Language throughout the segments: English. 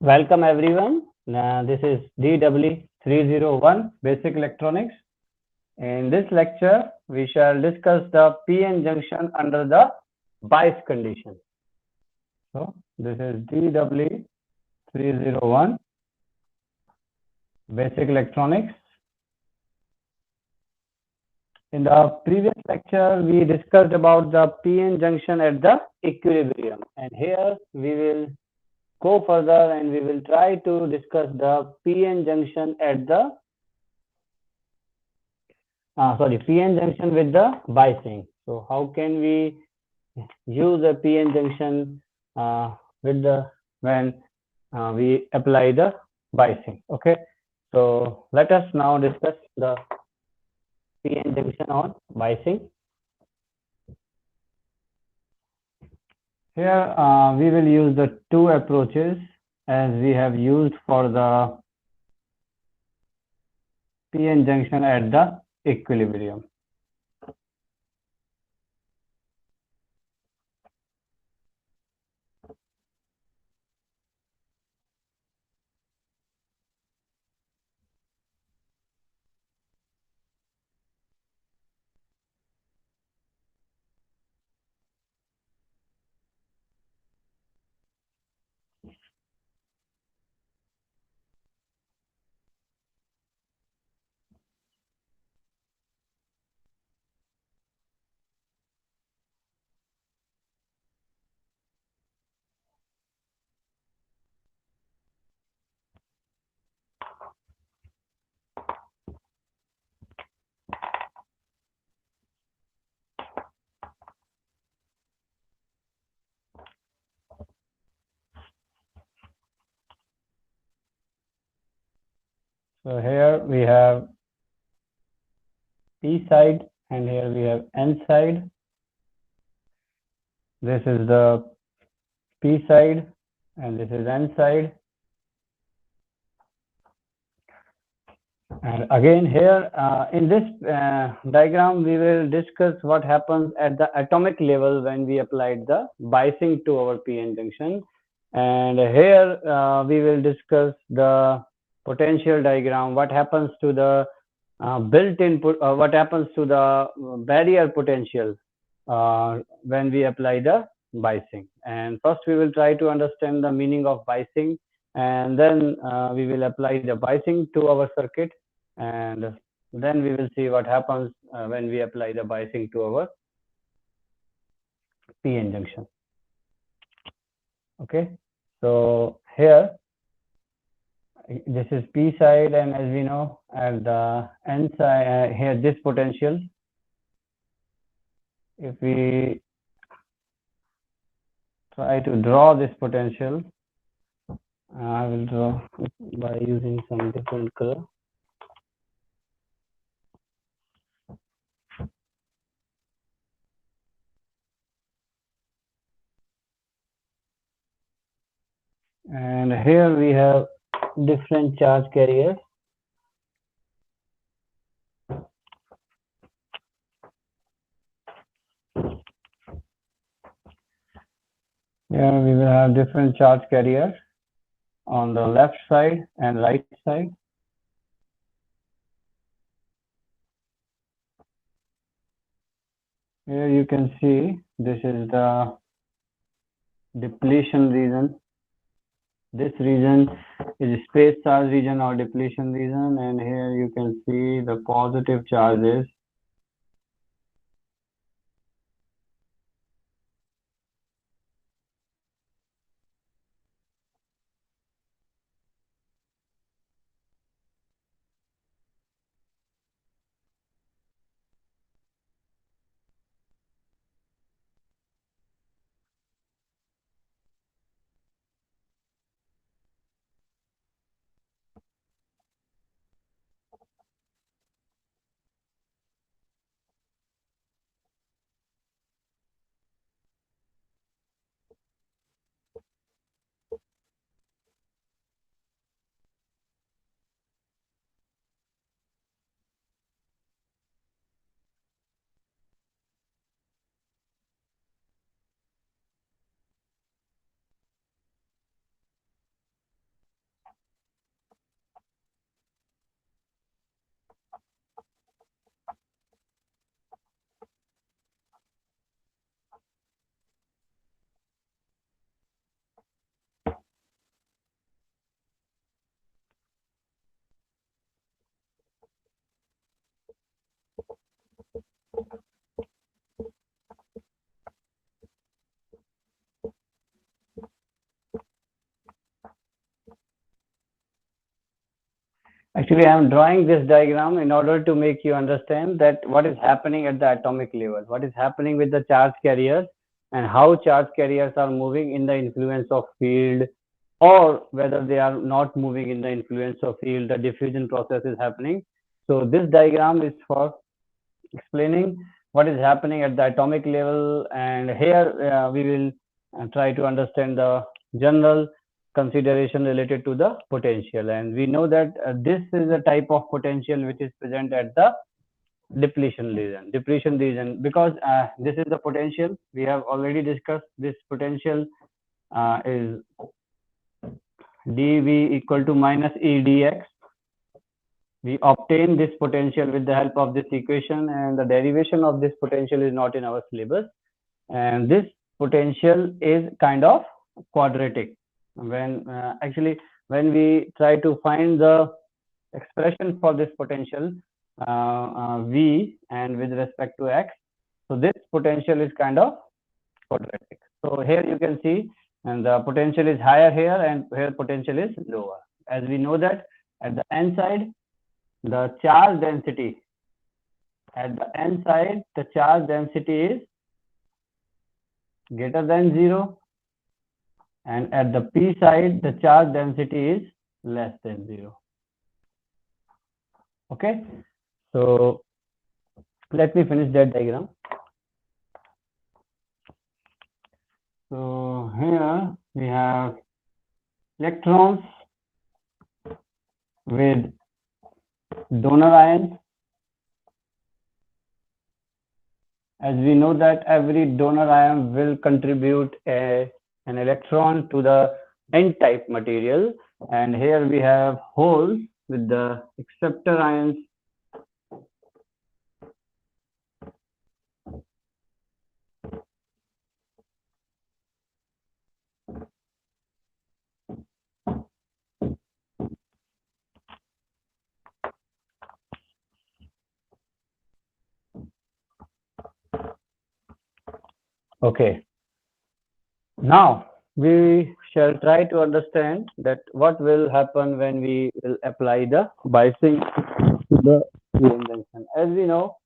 Welcome everyone. This is 𝗙𝗢𝗟𝗟𝗢𝗪 Basic Electronics. In this lecture, we shall discuss the PN junction under the bias condition. So, this is 𝗙𝗢𝗟𝗟𝗢𝗪 Basic Electronics. In the previous lecture, we discussed about the PN junction at the equilibrium, and here we will go further and we will try to discuss the PN junction at the PN junction with the biasing. So how can we use a PN junction when we apply the biasing? Okay, so let us now discuss the PN junction on biasing. Here we will use the two approaches as we have used for the PN junction at the equilibrium. So here we have P side and here we have N side. This is the P side and this is N side. And again here in this diagram we will discuss what happens at the atomic level when we applied the biasing to our PN junction. And here we will discuss the potential diagram, what happens to the built-in, what happens to the barrier potential when we apply the biasing. And first we will try to understand the meaning of biasing, and then we will apply the biasing to our circuit, and then we will see what happens when we apply the biasing to our PN junction. Okay, so here this is P side, and as we know at the N side here this potential, if we try to draw this potential, I will draw by using some different color. And here we have different charge carriers. Here we will have different charge carriers on the left side and right side. Here you can see this is the depletion region. This region is space charge region or depletion region, and here you can see the positive charges. Actually, I am drawing this diagram in order to make you understand that what is happening at the atomic level, what is happening with the charge carriers, and how charge carriers are moving in the influence of field, or whether they are not moving in the influence of field, the diffusion process is happening. So this diagram is for explaining what is happening at the atomic level, and here we will try to understand the general consideration related to the potential. And we know that this is a type of potential which is present at the depletion region, because this is the potential we have already discussed. This potential is dV equal to minus E dx. We obtain this potential with the help of this equation, and the derivation of this potential is not in our syllabus. And this potential is kind of quadratic. When actually when we try to find the expression for this potential V and with respect to x, so this potential is kind of quadratic. So here you can see, and the potential is higher here, and here potential is lower. As we know that at the n side, the charge density is greater than 0, and at the p side the charge density is less than 0. Okay, so let me finish that diagram. So here we have electrons with donor ions. As we know that every donor ion will contribute an electron to the n-type material, and here we have holes with the acceptor ions. Okay, now we shall try to understand that what will happen when we will apply the biasing to the PN junction. As we know,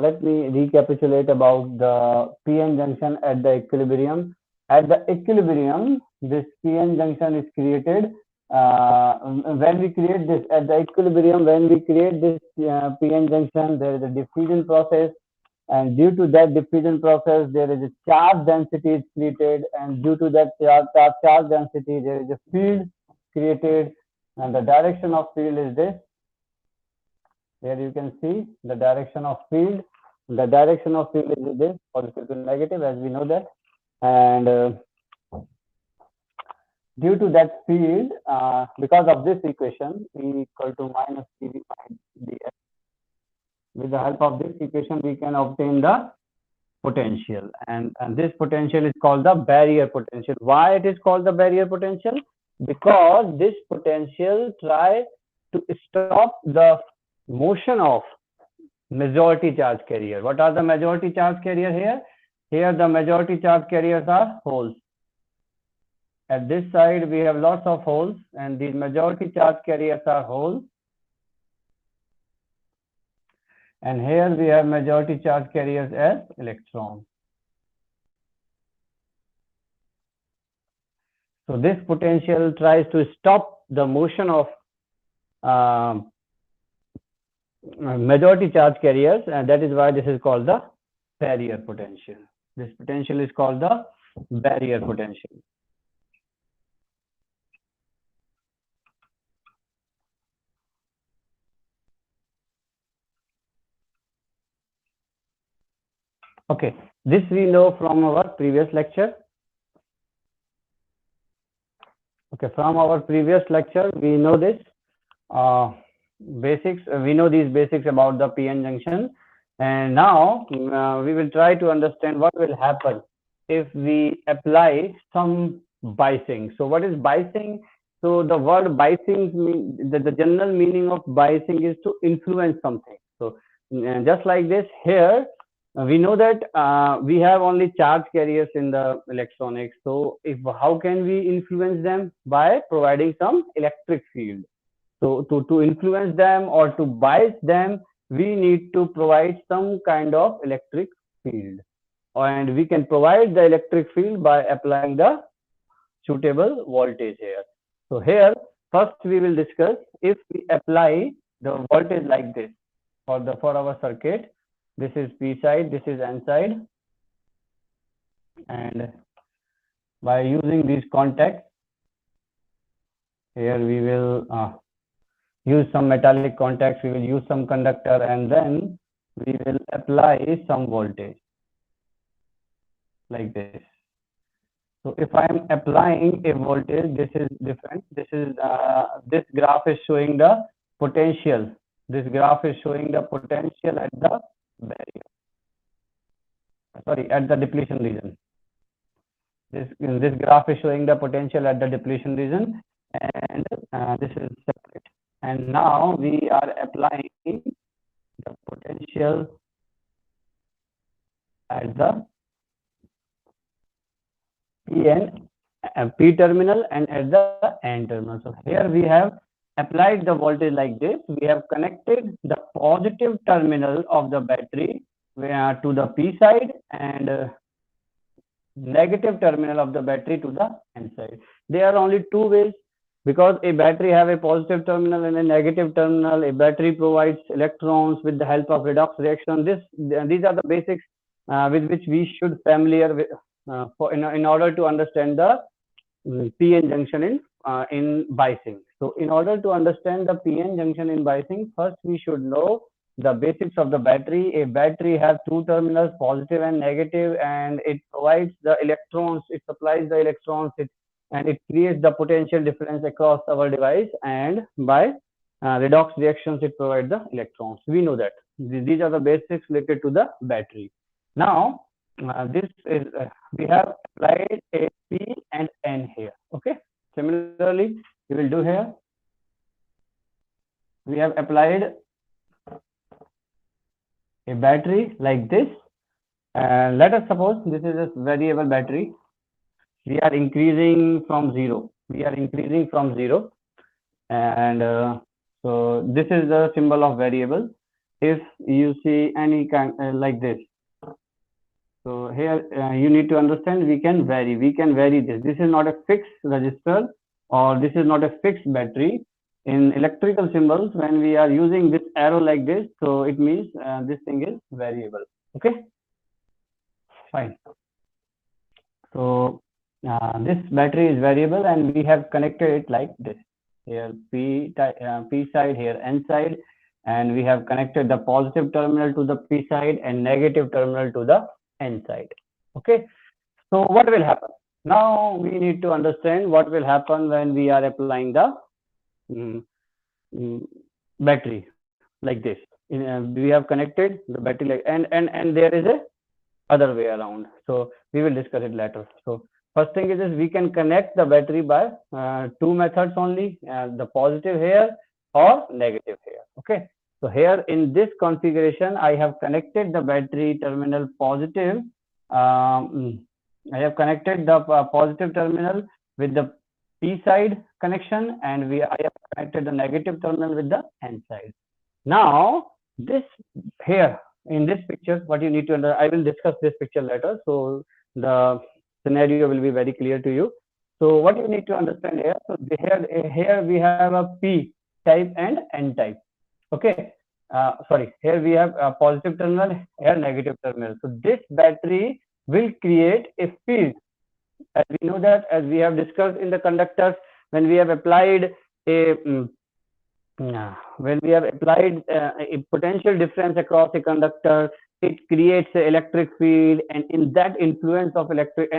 let me recapitulate about the PN junction at the equilibrium. At the equilibrium, this PN junction is created. When we create this at the equilibrium, when we create this PN junction, there is a diffusion process, and due to that diffusion process, there is a charge density is created, and due to that charge density, there is a field created, and the direction of field is this. Here you can see the direction of field. The direction of field is this, positive to negative, as we know that. And due to that field, because of this equation, E equal to minus dV by dx, with the help of this equation, we can obtain the potential. And this potential is called the barrier potential. Why it is called the barrier potential? Because this potential tries to stop the motion of majority charge carrier. What are the majority charge carrier here? Here the majority charge carriers are holes. At this side we have lots of holes, and these majority charge carriers are holes. And here we have majority charge carriers as electrons. So this potential tries to stop the motion of majority charge carriers, and that is why this is called the barrier potential. This potential is called the barrier potential. Okay, this we know from our previous lecture. Okay, from our previous lecture, we know this basics. We know these basics about the PN junction, and now we will try to understand what will happen if we apply some biasing. So, what is biasing? So, the word biasing, the general meaning of biasing is to influence something. So, just like this here. We know that we have only charge carriers in the electronics. So how can we influence them? By providing some electric field. So to influence them or to bias them, we need to provide some kind of electric field. And we can provide the electric field by applying the suitable voltage here. So here, first we will discuss if we apply the voltage like this for our circuit. This is P side, this is N side, and by using these contacts, here we will use some metallic contacts, we will use some conductor, and then we will apply some voltage like this. So if I am applying a voltage, this is different. This graph is showing the potential. This graph is showing the potential at the barrier. Sorry, at the depletion region. This graph is showing the potential at the depletion region, and this is separate. And now we are applying the potential at the P terminal and at the N terminal. So here we have applied the voltage like this. We have connected the positive terminal of the battery to the P side and negative terminal of the battery to the N side. There are only two ways, because a battery have a positive terminal and a negative terminal. A battery provides electrons with the help of redox reaction. These are the basics with which we should familiar with in order to understand the PN junction in biasing. So in order to understand the PN junction in biasing, first we should know the basics of the battery. A battery has two terminals, positive and negative, and it provides the electrons, it supplies the electrons, and it creates the potential difference across our device, and by redox reactions it provides the electrons. We know that. These are the basics related to the battery. Now this is we have applied a P and N here. Okay. Similarly, we will do here. We have applied a battery like this, and let us suppose this is a variable battery. We are increasing from zero. And so this is the symbol of variable. If you see any kind like this, so here you need to understand we can vary this. This is not a fixed resistor, or this is not a fixed battery. In electrical symbols, when we are using this arrow like this, so it means this thing is variable. Okay, fine. So this battery is variable, and we have connected it like this. Here P side, here N side, and we have connected the positive terminal to the P side and negative terminal to the N side. Okay, so what will happen? Now we need to understand what will happen when we are applying the battery like this. We have connected the battery like, and there is a other way around. So we will discuss it later. So first thing is we can connect the battery by two methods only, the positive here or negative here. Okay. So here in this configuration, I have connected the battery terminal positive. I have connected the positive terminal with the P side connection, and I have connected the negative terminal with the N side. Now this here in this picture, what you need to understand, I will discuss this picture later, so the scenario will be very clear to you. So what you need to understand here, so here we have a P type and N type. Okay, sorry, here we have a positive terminal, here negative terminal. So this battery will create a field, as we know that, as we have discussed in the conductors, when we have applied a potential difference across a conductor, it creates an electric field, and in that influence of electric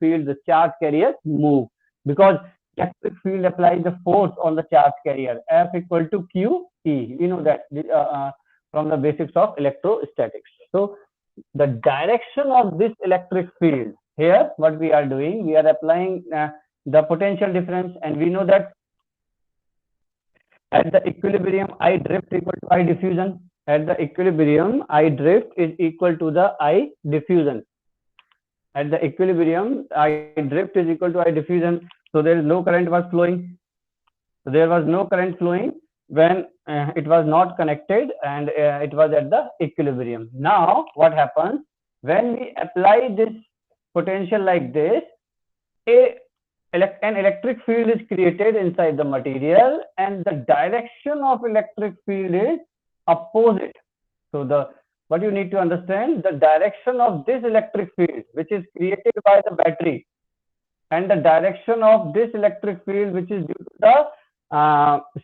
field, the charge carriers move, because electric field applies the force on the charge carrier, F equal to Q E. We know that from the basics of electrostatics. So the direction of this electric field, here what we are doing, we are applying the potential difference, and we know that at the equilibrium I drift equal to I diffusion. At the equilibrium, I drift is equal to the I diffusion. At the equilibrium, I drift is equal to I diffusion. So there is no current was flowing. So there was no current flowing when it was not connected and it was at the equilibrium. Now what happens when we apply this potential like this? An electric field is created inside the material, and the direction of electric field is opposite. So what you need to understand, the direction of this electric field which is created by the battery and the direction of this electric field which is due to the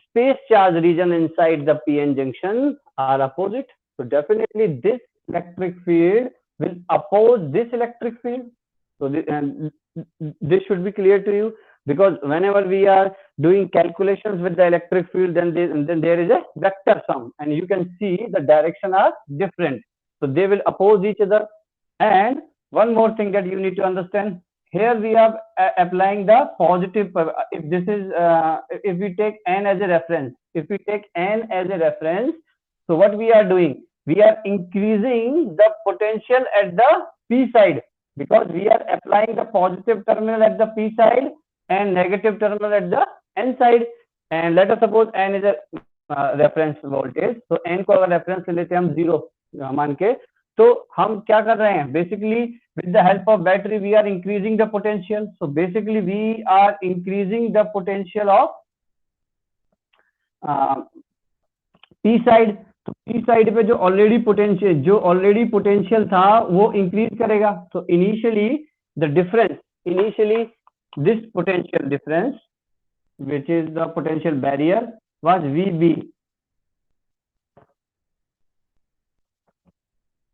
space charge region inside the PN junction are opposite. So definitely this electric field will oppose this electric field. So this should be clear to you, because whenever we are doing calculations with the electric field, then there is a vector sum, and you can see the direction are different. So they will oppose each other. And one more thing that you need to understand, here we are applying the positive. If this is if we take n as a reference, so what we are doing, we are increasing the potential at the p side, because we are applying the positive terminal at the p side and negative terminal at the n side. And let us suppose n is a reference voltage, so n को अगर reference लेते हैं हम 0 मान के, तो हम क्या कर रहे हैं, basically with the help of battery we are increasing the potential. So basically we are increasing the potential of p side. तो p side पे जो ऑलरेडी पोटेंशियल था वो इंक्रीज करेगा. तो initially this potential difference, which is the potential barrier, was VB.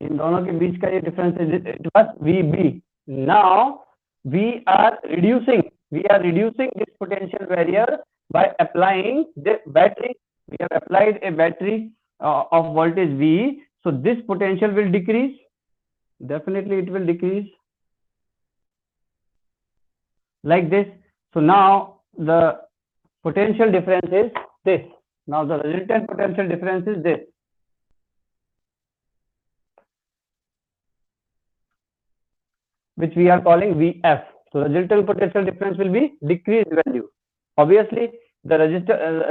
इन दोनों के बीच का ये difference is it was VB. Now we are reducing this potential barrier by applying the battery. We have applied a battery of voltage V, so this potential will decrease. Definitely it will decrease like this. So now the potential difference is this. Now the resultant potential difference is this. Which we are calling VF. So resultant potential difference will be decreased value. Obviously the resistor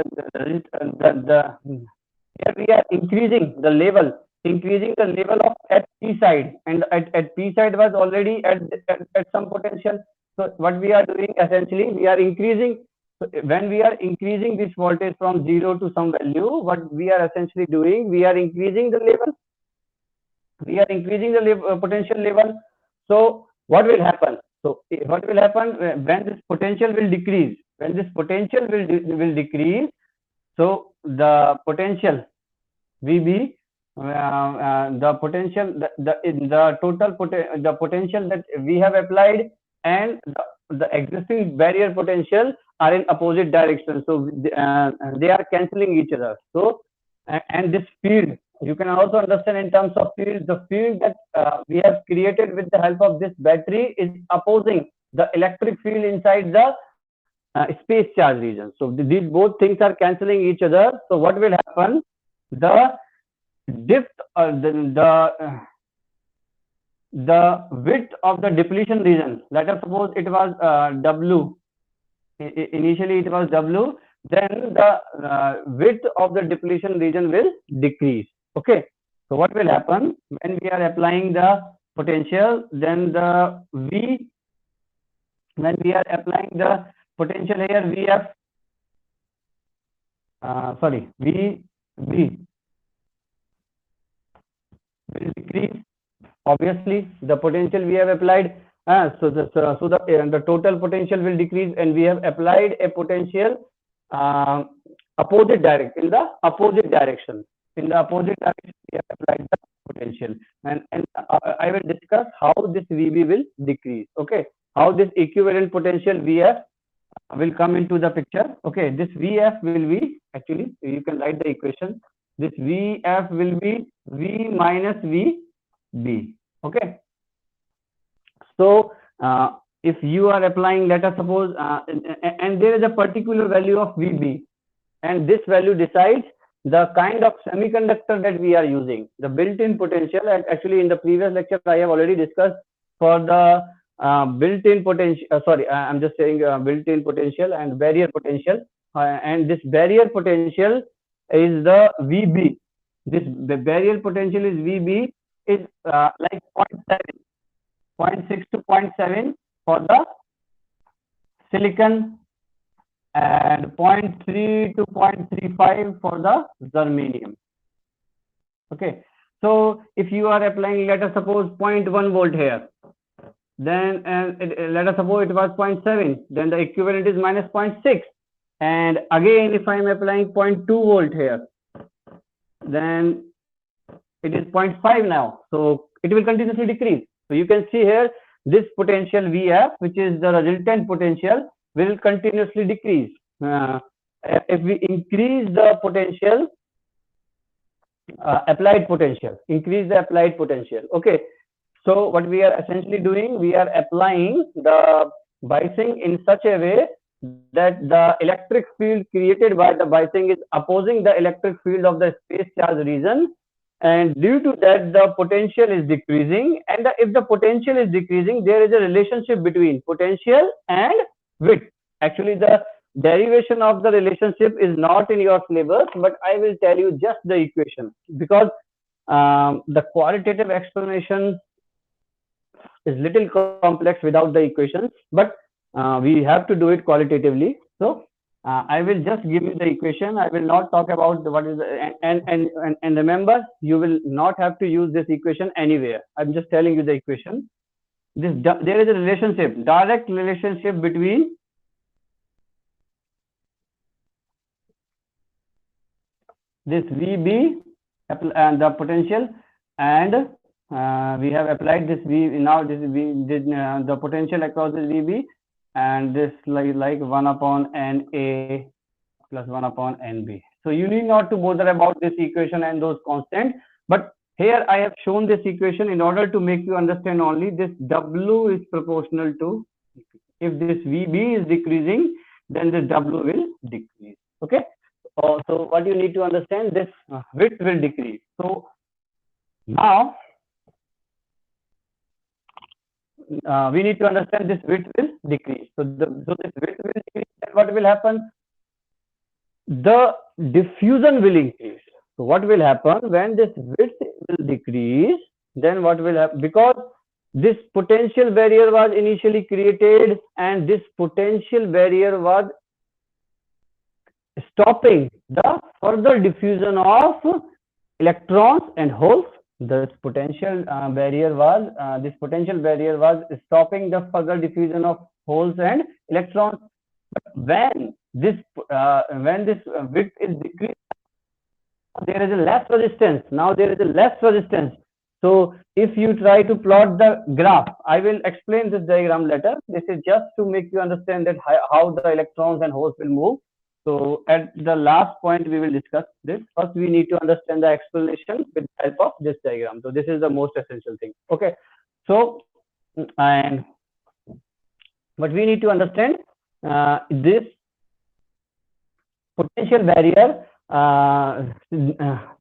here we are increasing the level of at P side, and at P side was already at some potential. So what we are doing, essentially we are increasing. So when we are increasing this voltage from 0 to some value, what we are essentially doing, we are increasing the level, potential level. So what will happen? So what will happen when this potential will decrease? When this potential will decrease, so the potential VB, the potential, the total potential that we have applied and the existing barrier potential are in opposite direction. So they are cancelling each other. So and this field, you can also understand in terms of field, the field that we have created with the help of this battery is opposing the electric field inside the space charge region. So these both things are cancelling each other. So what will happen? The width of the depletion region, let us suppose it was W. Initially it was W. Then the width of the depletion region will decrease. Okay. So what will happen when we are applying the potential? Then the V, when we are applying the potential here, VF, VB will decrease. Obviously, the potential we have applied, so the total potential will decrease, and we have applied a potential opposite direction. In the opposite direction, we have applied the potential, and I will discuss how this VB will decrease. Okay, how this equivalent potential VF will come into the picture. Okay, this VF will be, actually you can write the equation. This VF will be V minus VB. Okay, so if you are applying, let us suppose, and there is a particular value of VB, and this value decides the kind of semiconductor that we are using, the built-in potential. Actually in the previous lecture I have already discussed for the built-in potential, I'm just saying built-in potential and barrier potential. and this barrier potential is the VB. The barrier potential is VB is like 0.7, 0.6 to 0.7 for the silicon and 0.3 to 0.35 for the germanium. Okay, so if you are applying, let us suppose 0.1 volt here, then let us suppose it was 0.7, then the equivalent is minus 0.6, and again if I am applying 0.2 volt here, then it is 0.5 now, so it will continuously decrease. So you can see here this potential Vf, which is the resultant potential, will continuously decrease. If we increase the potential, applied potential, increase the applied potential. Okay, so what we are essentially doing, we are applying the biasing in such a way that the electric field created by the biasing is opposing the electric field of the space charge region, and due to that the potential is decreasing, and if the potential is decreasing, there is a relationship between potential and width. Actually the derivation of the relationship is not in your syllabus, but I will tell you just the equation, because the qualitative explanation is little complex without the equations, but we have to do it qualitatively. So I will just give you the equation. I will not talk about what is the, and remember, you will not have to use this equation anywhere. I'm just telling you the equation. There is a relationship, direct relationship between this VB and the potential, and we have applied this V. Now this V, the potential across this VB, and this like 1 upon NA plus 1 upon NB. So you need not to bother about this equation and those constants, but here I have shown this equation in order to make you understand only this W is proportional to, if this VB is decreasing, then this W will decrease. Okay. So what you need to understand, this width will decrease. So now we need to understand this width will decrease. So this width will decrease, and what will happen? The diffusion will increase. So what will happen when this width will decrease? Then what will happen? Because this potential barrier was initially created, and this potential barrier was stopping the further diffusion of electrons and holes. This potential barrier was stopping the further diffusion of holes and electrons. But when this width is decreased, there is a less resistance. Now there is a less resistance. So if you try to plot the graph, I will explain this diagram later. This is just to make you understand that how the electrons and holes will move. So at the last point we will discuss this. First we need to understand the explanation with the help of this diagram. So this is the most essential thing. Okay. So and what we need to understand, this potential barrier,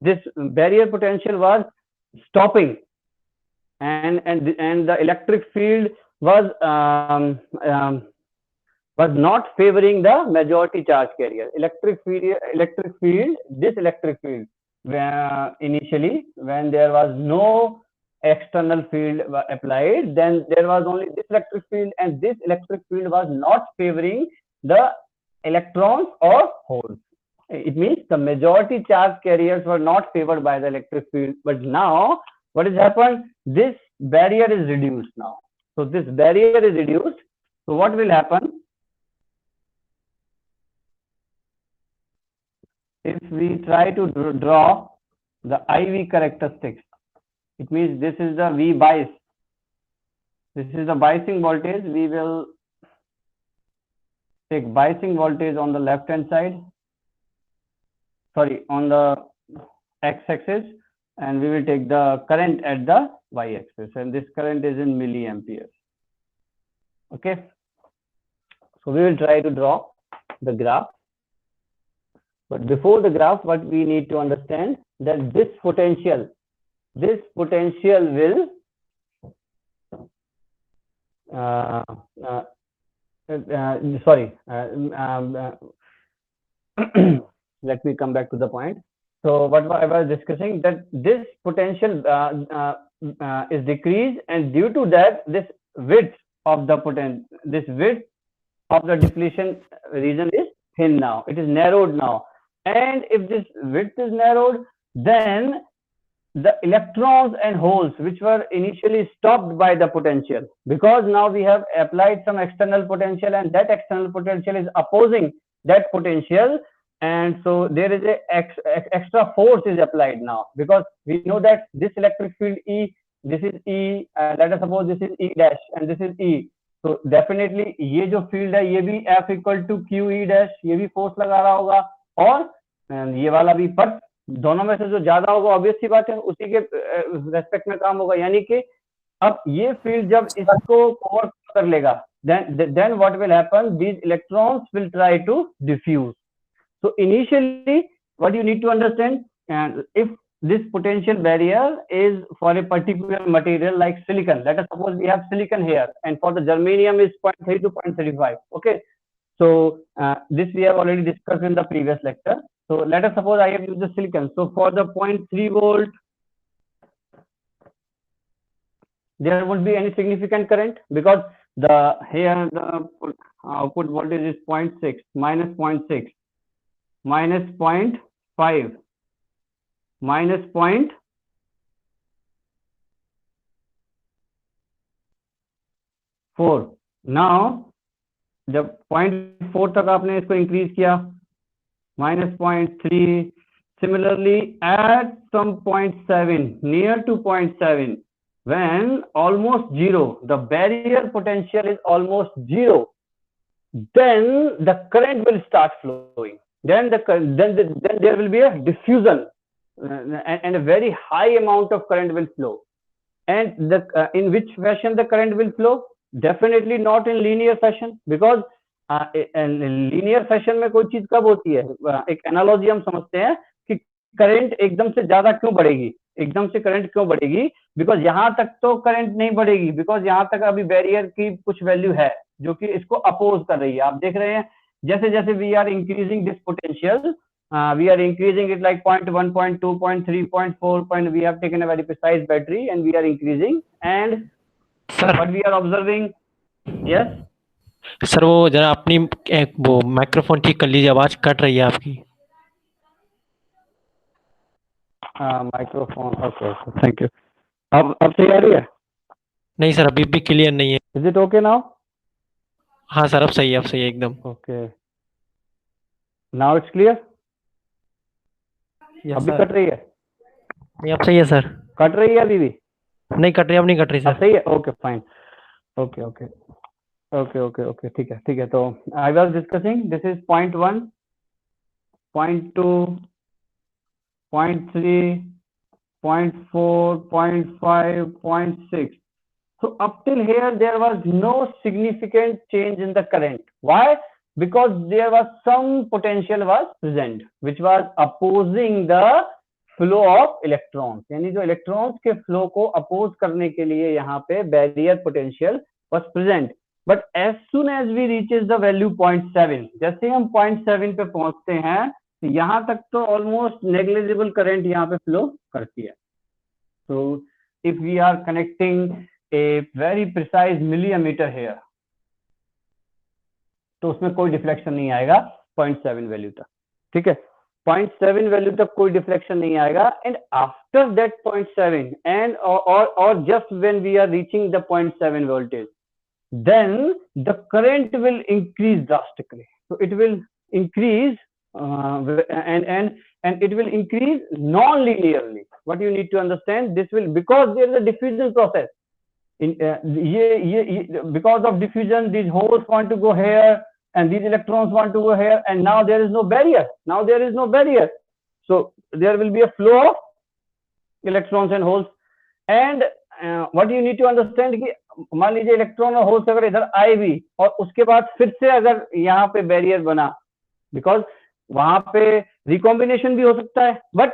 this barrier potential was stopping, and the electric field was not favoring the majority charge carrier. Electric field, initially when there was no external field applied, then there was only this electric field, and this electric field was not favoring the electrons or holes. It means the majority charge carriers were not favored by the electric field. But now what has happened? This barrier is reduced now. So this barrier is reduced. So what will happen? If we try to draw the IV characteristics, it means this is the V bias. This is the biasing voltage. We will take biasing voltage on the left hand side, sorry, on the x-axis, and we will take the current at the y-axis, and this current is in milliamperes. Okay, so we will try to draw the graph, but before the graph, what we need to understand, that this potential will let me come back to the point. So what I was discussing, that this potential is decreased, and due to that, this width of the depletion region is thin now. It is narrowed now, and if this width is narrowed, then the electrons and holes which were initially stopped by the potential, because now we have applied some external potential, and that external potential is opposing that potential, and so there is a extra force is applied now, because we know that this electric field E, this is E, let us suppose this is E dash and this is E, तो definitely ये जो field है ये भी F equal to Q E dash, ये भी force लगा रहा होगा, और ये वाला भी, पर दोनों में से जो ज्यादा होगा ऑब्वियस सी बात है उसी के रेस्पेक्ट में काम होगा, यानी कि अब ये फील्ड जब इसको कवर कर लेगा, then what will happen, these electrons will try to diffuse. So initially what you need to understand, and if this potential barrier is for a particular material like silicon, let us suppose we have silicon here, and for the germanium is 0.3 to 0.35. Okay, so this we have already discussed in the previous lecture. So let us suppose I have used the silicon. So for the 0.3 volt, there won't be any significant current, because the here the output voltage is 0.6 minus 0.6 minus 0.5 minus 0.4. now जब 0.4 तक आपने इसको increase किया, minus 0.3, similarly at some 0.7, near to 0.7, when almost zero, the barrier potential is almost zero, then the current will start flowing. Then there will be a diffusion, and a very high amount of current will flow. And in which fashion the current will flow? Definitely not in linear fashion, because linear fashion में कोई चीज कब होती है, एक analogy हम समझते हैं कि करंट एकदम से ज्यादा क्यों बढ़ेगी, एकदम से करंट क्यों बढ़ेगी, बिकॉज यहाँ तक तो करंट नहीं बढ़ेगी, बिकॉज यहाँ तक अभी बैरियर की कुछ वैल्यू है जो कि इसको अपोज कर रही है. आप देख रहे हैं जैसे जैसे we are increasing this potential, we are increasing it like 0.1, 0.2, 0.3, 0.4, we have taken a very precise battery and we are increasing, and what we are observing, yes sir वो जरा अपनी वो माइक्रोफोन ठीक कर लीजिए, आवाज कट रही है आपकी. Microphone, okay, thank you. अब सही आ रही है? नहीं सर, अभी भी क्लियर नहीं है. Is it okay now? हाँ सर, अब सही है, अब सही है एकदम. Okay, now it's clear? अभी कट रही है? नहीं, अब सही है सर. कट रही है अभी भी? नहीं कट रही, अब नहीं कट रही सर. सही है, okay fine, okay okay okay okay okay, ठीक है ठीक है. तो I was discussing, this is 0.1, 0.2, 0.3, 0.4, 0.5, 0.6. So up till here there was no significant change in the current. Why? Because there was some potential was present which was opposing the flow of electrons. यानी जो electrons के flow को oppose करने के लिए यहाँ पे barrier potential was present. But as soon as we reaches the value 0.7, जैसे हम 0.7 पे पहुंचते हैं तो यहाँ तक तो almost negligible current यहाँ पे flow करती है. So if we are connecting a very precise milliammeter here, तो उसमें कोई डिफ्लेक्शन नहीं आएगा 0.7 वैल्यू तक. ठीक है, 0.7 वैल्यू तक कोई डिफ्लेक्शन नहीं आएगा. एंड आफ्टर दैट 0.7 एंड और just when we are reaching the 0.7 voltage, then the current will increase drastically. So it will increase and it will increase non-linearly. What you need to understand, this will, because there is a diffusion process. Because of diffusion, these holes want to go here and these electrons want to go here, and now there is no barrier. Now there is no barrier. So there will be a flow of electrons and holes. And what you need to understand कि मान लीजिए electron और holes अगर इधर आए भी और उसके बाद फिर से अगर यहाँ पे बैरियर बना, बिकॉज वहां पे रिकॉम्बिनेशन भी हो सकता है, बट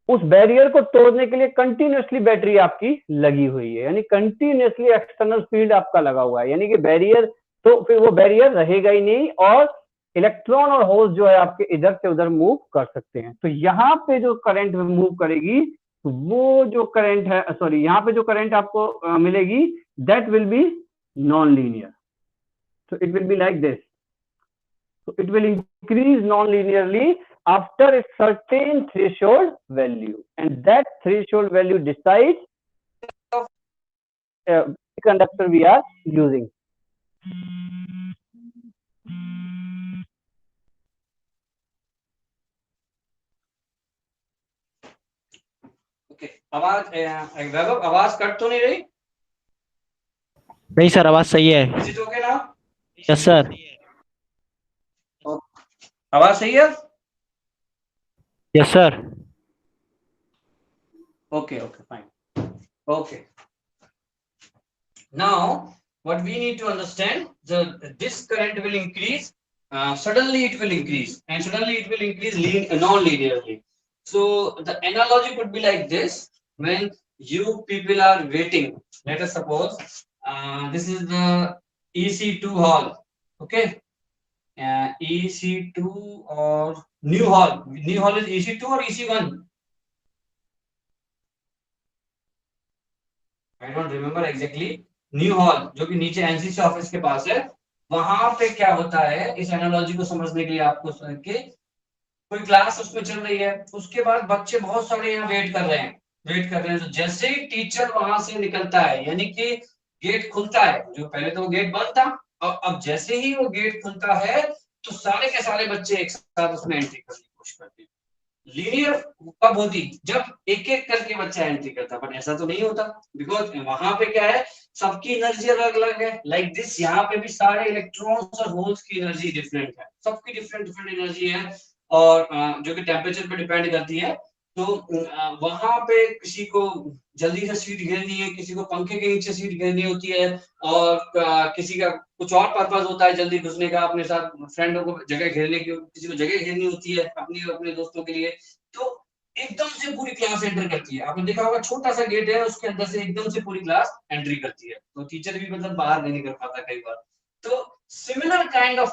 उस बैरियर को तोड़ने के लिए कंटिन्यूसली बैटरी आपकी लगी हुई है, यानी कंटिन्यूसली एक्सटर्नल फील्ड आपका लगा हुआ है, यानी कि बैरियर, तो फिर वो बैरियर रहेगा ही नहीं और इलेक्ट्रॉन और होल्स जो है आपके इधर से उधर मूव कर सकते हैं। तो यहाँ पे जो करंट मूव करेगी वो जो करंट है, सॉरी, यहाँ पे जो करंट आपको मिलेगी that will be non linear. So it will be like this. So it will increase non-linearly after a certain threshold value, and that threshold value decides which conductor we are using. Okay. आवाज वैभव, आवाज cut तो नहीं रही? नहीं sir, आवाज सही है। Is it okay now? Yes sir. आवाज सही है? Yes sir. Okay, okay, fine. Okay. Now, what we need to understand, this current will increase. Suddenly it will increase, and suddenly it will increase non-linearly. So the analogy could be like this: when you people are waiting, let us suppose this is the EC2 hall. Okay, EC2 or new hall. New hall is EC2 or EC1? I don't remember exactly. New hall जो कि नीचे NCC office के पास है, वहां पे क्या होता है, इस एनालॉजी को समझने के लिए आपको के कोई क्लास उसमें चल रही है, उसके बाद बच्चे बहुत सारे यहाँ वेट कर रहे हैं। तो जैसे ही टीचर वहां से निकलता है, यानी कि गेट खुलता है, जो पहले तो वो गेट बंद था, और अब जैसे ही वो गेट खुलता है तो सारे के सारे बच्चे एक साथ उसमें एंट्री करने की कोशिश करते हैं। लीनियर कब होती? जब एक एक करके बच्चा एंट्री करता, बट ऐसा तो नहीं होता, बिकॉज वहां पे क्या है, सबकी एनर्जी अलग अलग है। लाइक दिस, यहाँ पे भी सारे इलेक्ट्रॉन्स और होल्स की एनर्जी डिफरेंट है, सबकी डिफरेंट डिफरेंट एनर्जी है, और जो कि टेम्परेचर पे डिपेंड करती है। तो वहां पे किसी को जल्दी से सीट घेरनी है, किसी को पंखे के नीचे सीट घेरनी होती है, और किसी का कुछ और पर्पस होता है जल्दी घुसने का, अपने साथ फ्रेंडों को जगह घेरने की, किसी को जगह घेरनी होती है अपनी अपने दोस्तों के लिए। तो एकदम से पूरी क्लास एंटर करती है। आपने देखा होगा छोटा सा गेट है, उसके अंदर से एकदम से पूरी क्लास एंट्री करती है, तो टीचर भी मतलब बाहर नहीं निकल पाता कई बार। तो similar kind of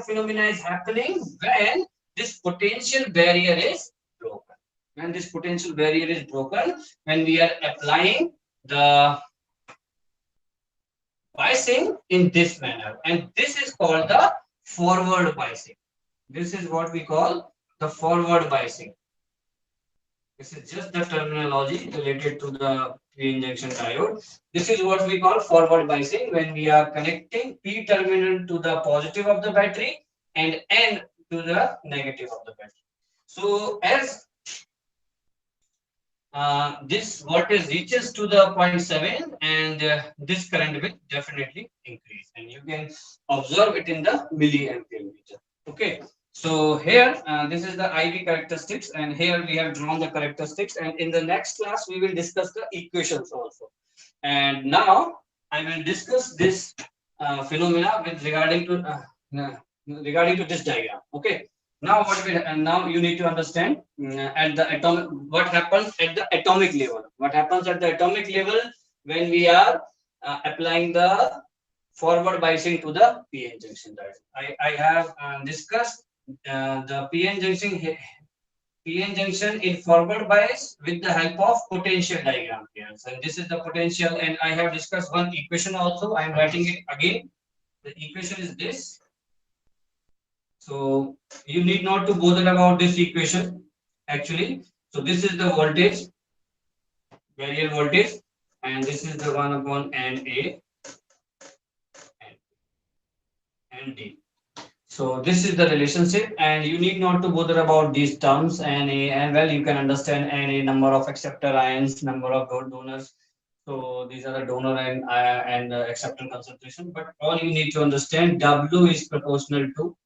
phenomena is happening when this potential barrier is broken. When this potential barrier is broken, when we are applying the biasing in this manner, and this is called the forward biasing. This is what we call the forward biasing. This is just the terminology related to the p-n junction diode. This is what we call forward biasing, when we are connecting p terminal to the positive of the battery and n to the negative of the battery. So as this voltage reaches to the 0.7, and this current will definitely increase, and you can observe it in the milliampere meter. Okay, so here this is the IV characteristics, and here we have drawn the characteristics, and in the next class we will discuss the equations also. And now I will discuss this phenomena with regarding to this diagram. Okay, now now you need to understand at the atomic, what happens at the atomic level. What happens at the atomic level when we are applying the forward biasing to the p-n junction diode. I have discussed the p-n junction in forward bias with the help of potential diagram here. So this is the potential, and I have discussed one equation also. I am writing it again. The equation is this. So you need not to bother about this equation actually. So this is the voltage, barrier voltage, and this is the 1 upon NA and D. So this is the relationship, and you need not to bother about these terms. NA, and well, you can understand NA, number of acceptor ions, number of donors. So these are the donor and acceptor concentration. But all you need to understand, W is proportional to.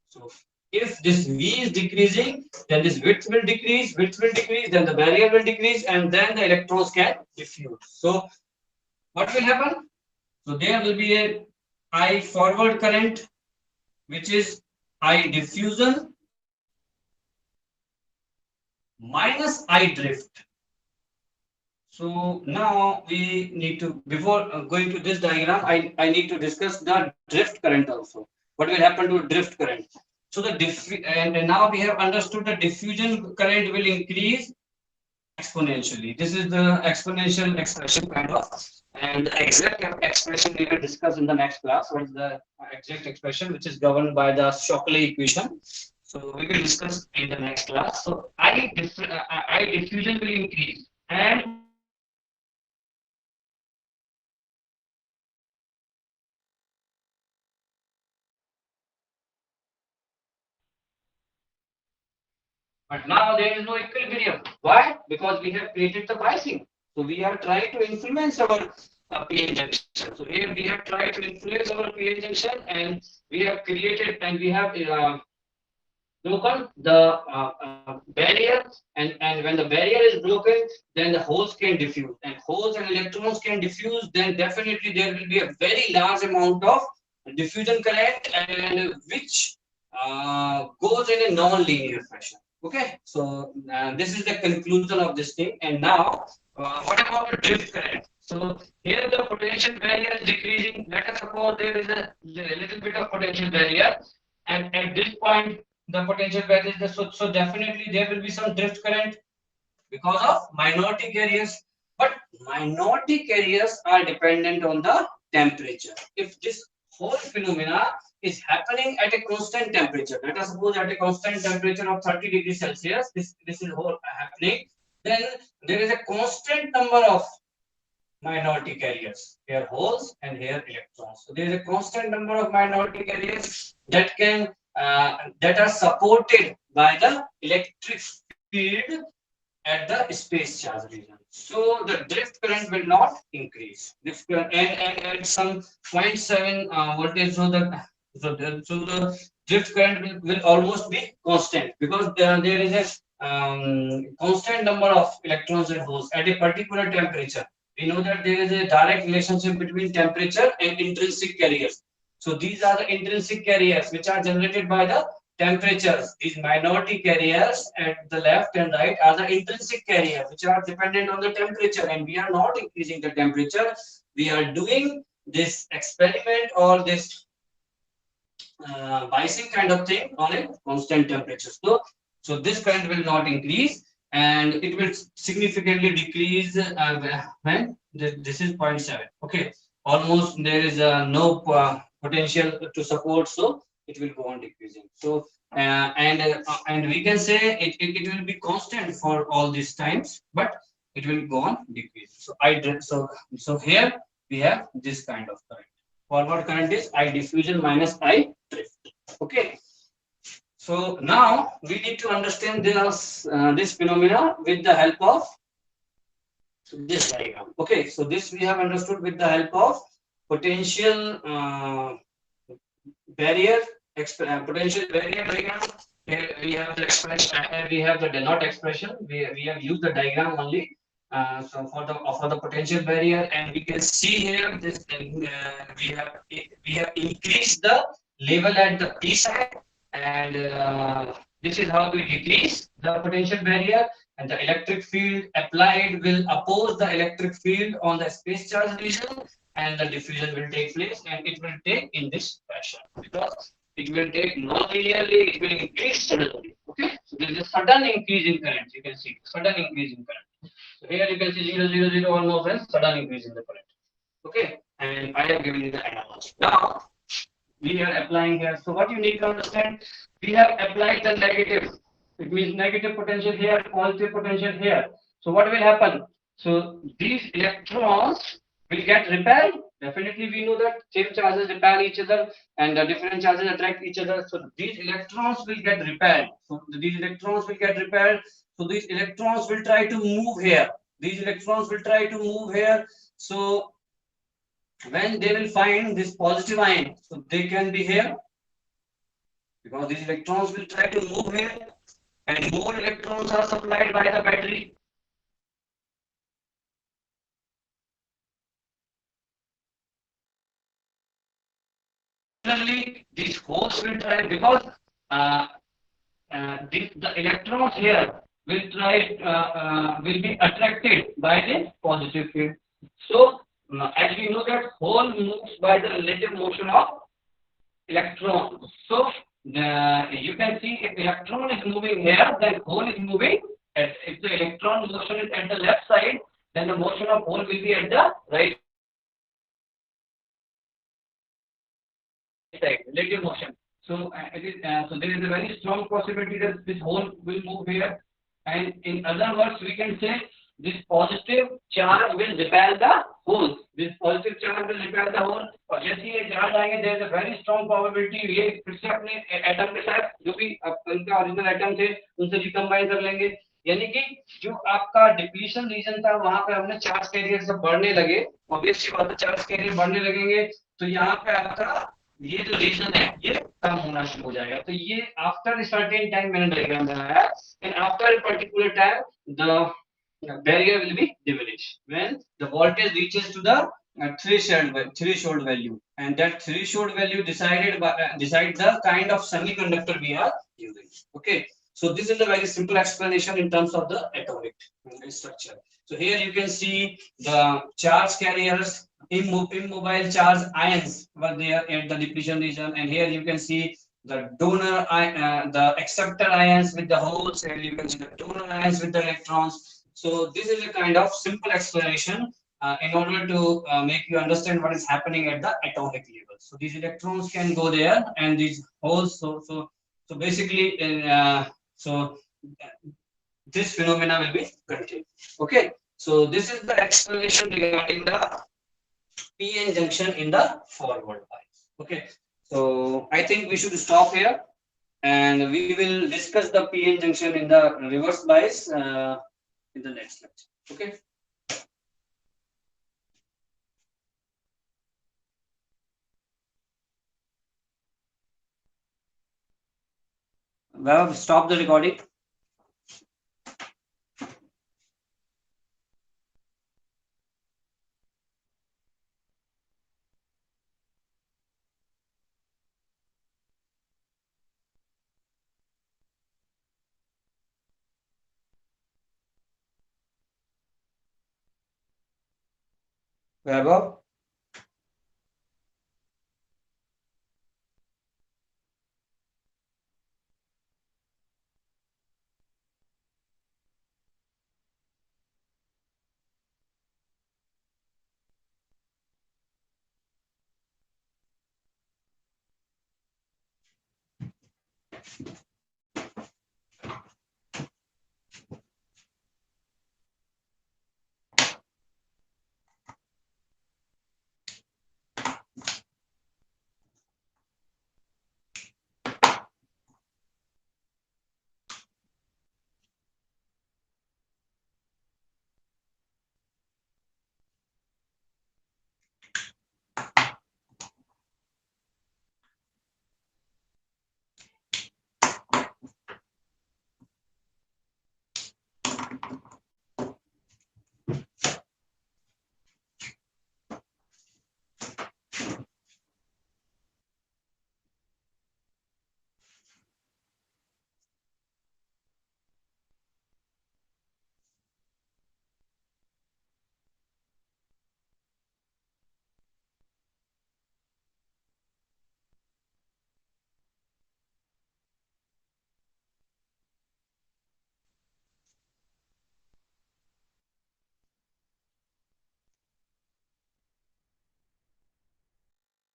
So if this V is decreasing, then this width will decrease, then the barrier will decrease, and then the electrons can diffuse. So what will happen? So there will be a I forward current, which is I diffusion minus I drift. So now we need to, before going to this diagram, I need to discuss the drift current also. what will happen to drift current? So and now we have understood the diffusion current will increase exponentially. This is the exponential expression kind of, and the exact expression we will discuss in the next class. What is the exact expression which is governed by the Shockley equation? So we will discuss in the next class. So I diffusion will increase, and but now there is no equilibrium. Why? Because we have created the biasing. So we are trying to influence our PN junction. So here we have tried to influence our PN junction, and we have created and we have broken the barrier, and when the barrier is broken, then the holes can diffuse, and holes and electrons can diffuse, then definitely there will be a very large amount of diffusion current, and which goes in a non-linear fashion. Okay, so this is the conclusion of this thing. And now what about the drift current? So here the potential barrier is decreasing. Let us suppose there is a little bit of potential barrier, and at this point the potential barrier is so definitely there will be some drift current because of minority carriers. But minority carriers are dependent on the temperature. If this whole phenomena is happening at a constant temperature, let us suppose at a constant temperature of 30 degrees Celsius, this is whole happening, then there is a constant number of minority carriers, here holes and here electrons. So there is a constant number of minority carriers that can that are supported by the electric field at the space charge region. So the drift current will not increase. Drift current and some 0.7 voltage. So the drift current will almost be constant, because there is a constant number of electrons and holes at a particular temperature. We know that there is a direct relationship between temperature and intrinsic carriers. So these are the intrinsic carriers which are generated by the temperatures. These minority carriers at the left and right are the intrinsic carriers which are dependent on the temperature, and we are not increasing the temperature. We are doing this experiment or this biasing kind of thing on a constant temperature. So this current will not increase, and it will significantly decrease when this is 0.7. Okay, almost there is no potential to support, so it will go on decreasing. So and we can say it will be constant for all these times, but it will go on decrease. So here we have this kind of current. Forward current is I diffusion minus I drift. Okay. So now we need to understand this phenomena with the help of this diagram. Okay, so this we have understood with the help of potential barrier potential barrier diagram. Here we have the expression, and we have the denote expression. We have used the diagram only. So for the potential barrier, and we can see here this we have increased the level at the P side, and this is how we decrease the potential barrier, and the electric field applied will oppose the electric field on the space charge region, and the diffusion will take place, and it will take in this fashion, because it will take non-linearly, it will increase suddenly. Okay, so there is a sudden increase in current. You can see sudden increase in current. So here you can see 0, 0, 0 almost as sudden increase in the current. Okay, and I have given you the analogy. Now we are applying here. So what you need to understand, we have applied the negative. It means negative potential here, positive potential here. So what will happen? So these electrons will get repelled. Definitely we know that same charges repel each other, and the different charges attract each other. So these electrons will get repelled. So these electrons will get repelled. So these electrons will try to move here. These electrons will try to move here. So when they will find this positive ion, so they can be here, because these electrons will try to move here, and more electrons are supplied by the battery. Similarly, these holes will try, because the electrons here will will be attracted by the positive field. So as we know that hole moves by the relative motion of electron. So you can see if electron is moving here, then hole is moving. If the electron motion is at the left side, then the motion of hole will be at the right side, relative motion. So so there is a very strong possibility that this hole will move here, and in other words, we can say this positive charge will repel the hole. This positive charge will repel the hole. और जैसे ये charge आएंगे, there is a very strong probability ये फिर से अपने atom के साथ जो भी उनका original atom थे उनसे recombine कर लेंगे. यानी कि जो आपका डिप्लीशन रीजन था वहां पे हमने चार्ज कैरियर सब बढ़ने लगे, ऑब्वियसली बात है चार्ज कैरियर बढ़ने लगेंगे तो यहाँ पे आपका ये जो रीजन है ये कम होना शुरू हो जाएगा. तो ये आफ्टर सर्टेन टाइम मैंने डायग्राम बनाया, and after particular time the barrier will be diminished when the voltage reaches to the threshold value, and that threshold value decide the kind of semiconductor we are using. Okay, so this is a very simple explanation in terms of the atomic structure. So here you can see the charge carriers, immobile charge ions were there at the depletion region, and here you can see the the acceptor ions with the holes, and you can see the donor ions with the electrons. So this is a kind of simple explanation in order to make you understand what is happening at the atomic level. So these electrons can go there, and these holes. So basically, this phenomena will be continued. Okay. So this is the explanation regarding the PN junction in the forward bias. Okay. So I think we should stop here, and we will discuss the PN junction in the reverse bias in the next lecture. Okay. Well, stop the recording. Vaibhav?